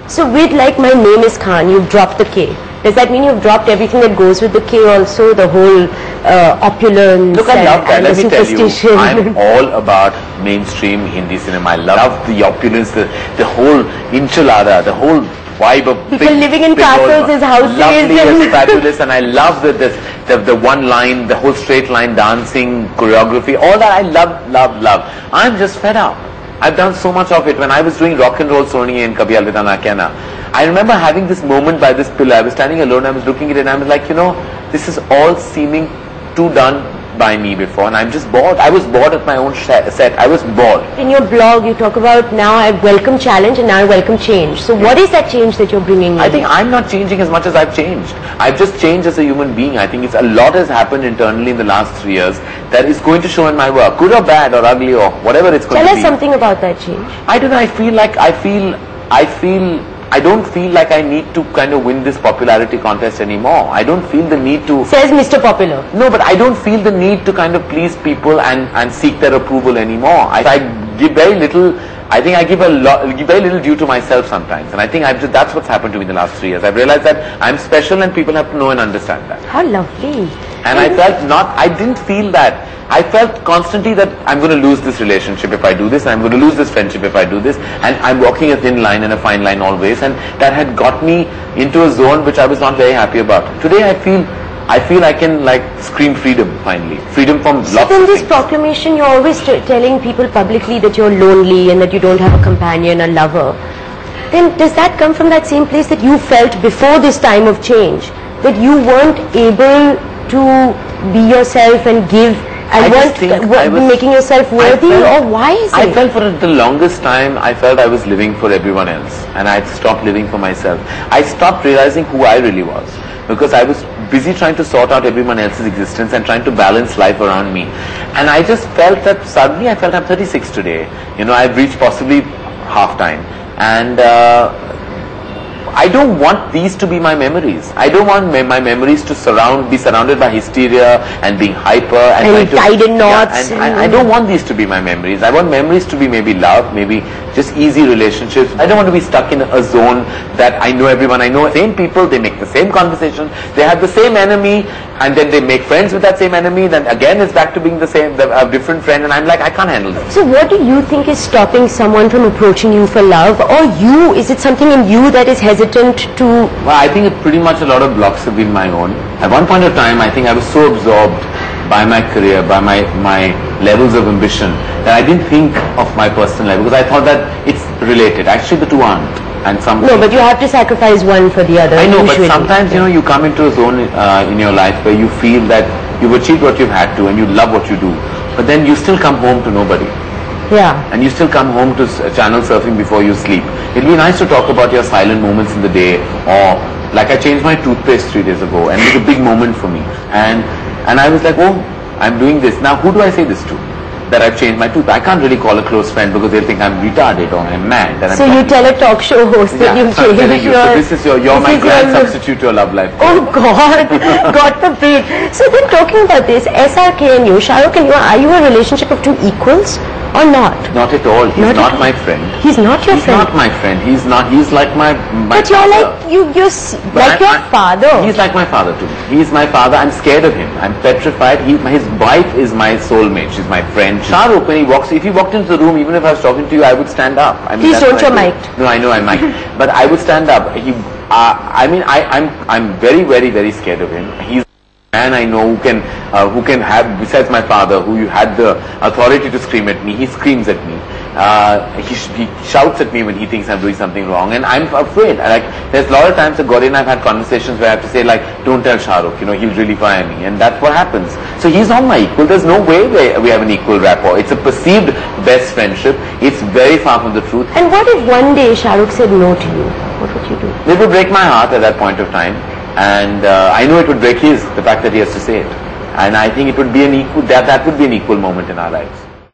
So with like my name is Khan, you've dropped the K. Does that mean you've dropped everything that goes with the K also, the whole opulence? Look, I love that. And Let me tell you, superstition? I'm all about mainstream Hindi cinema. I love the opulence, the whole enchilada, the whole vibe of People living in castles as houses. Lovely and fabulous, and I love the one line, the whole straight line dancing, choreography, all that I love. I'm just fed up. I've done so much of it. When I was doing rock and roll Sony in Kabhi Alvida Na Kehna, I remember having this moment by this pillar. I was standing alone, I was looking at it, and I was like, you know, this is all seeming too done by me before, and I'm just bored. I was bored at my own set. I was bored. In your blog, you talk about now I welcome challenge and now I welcome change. So what is that change that you're bringing in? I think I'm not changing as much as I've changed. I've just changed as a human being. I think a lot has happened internally in the last 3 years that is going to show in my work, good or bad or ugly or whatever it's going to be. Tell us something about that change. I don't know. I don't feel like I need to kind of win this popularity contest anymore. I don't feel the need to... Says Mr. Popular. No, but I don't feel the need to kind of please people and seek their approval anymore. I give very little... I think I give very little due to myself sometimes. And I think that's what's happened to me in the last 3 years. I've realized that I'm special and people have to know and understand that. How lovely. And I didn't feel that. I felt constantly that I'm going to lose this relationship if I do this, and I'm going to lose this friendship if I do this, and I'm walking a thin line and a fine line always, and that had got me into a zone which I was not very happy about. Today I feel I can like scream freedom finally. Freedom from lots of things. So in this proclamation you're always telling people publicly that you're lonely and that you don't have a companion, a lover. Then does that come from that same place that you felt before this time of change? That you weren't able to be yourself and give and weren't making yourself worthy, or why is it? I felt for the longest time, I felt I was living for everyone else and I had stopped living for myself. I stopped realizing who I really was because I was busy trying to sort out everyone else's existence and trying to balance life around me. And I just felt that suddenly I felt I'm 36 today. You know, I've reached possibly half time. And I don't want these to be my memories. I don't want my memories to be surrounded by hysteria and being hyper and tied in knots. Yeah, and I don't want these to be my memories. I want memories to be maybe love, maybe just easy relationships. I don't want to be stuck in a zone that I know everyone. I know the same people, they make the same conversation, they have the same enemy, and then they make friends with that same enemy, then again it's back to being the same, a different friend, and I'm like, I can't handle this. So what do you think is stopping someone from approaching you for love, or you? Is it something in you that is hesitant to... Well, I think pretty much a lot of blocks have been my own. At one point of time, I think I was so absorbed by my career, by my levels of ambition, that I didn't think of my personal life, because I thought that it's related. Actually, the two aren't. And no, but you have to sacrifice one for the other. I know, usually. But sometimes, you know, you come into a zone in your life where you feel that you've achieved what you've had to and you love what you do, but then you still come home to nobody. Yeah. And you still come home to channel surfing before you sleep. It'll be nice to talk about your silent moments in the day, or like I changed my toothpaste 3 days ago, and it was a big moment for me. And I was like, oh, I'm doing this. Now who do I say this to? That I've changed my tooth. I can't really call a close friend because they'll think I'm retarded or I'm mad. That so you tell a talk show host that you've changed your... So this is you're my grand substitute to your love life. Oh God, God forbid. So then talking about this, SRK and you, Shah Rukh and you, are you a relationship of two equals or not? Not at all. He's not my friend. He's not your friend? He's not my friend. He's not. He's like my But you're father. like, you're like your father. He's like my father to me. He's my father. I'm scared of him. I'm petrified. His wife is my soulmate. She's my friend. Shah Rukh, when if he walked into the room, even if I was talking to you, I would stand up. I mean, please don't, you're mic'd. No, I know I'm mic'd. But I would stand up. I'm very, very, very scared of him. He's man I know who can have, besides my father, who had the authority to scream at me. He screams at me. He shouts at me when he thinks I'm doing something wrong, and I'm afraid. Like, there's a lot of times that Gauri and I've had conversations where I have to say, like, don't tell Shah Rukh, you know, he'll really fire me, and that's what happens. So he's not my equal. There's no way we have an equal rapport. It's a perceived best friendship. It's very far from the truth. And what if one day Shah Rukh said no to you? What would you do? It would break my heart at that point of time. And I know it would break his, the fact that he has to say it. And I think it would be an equal, that would be an equal moment in our lives.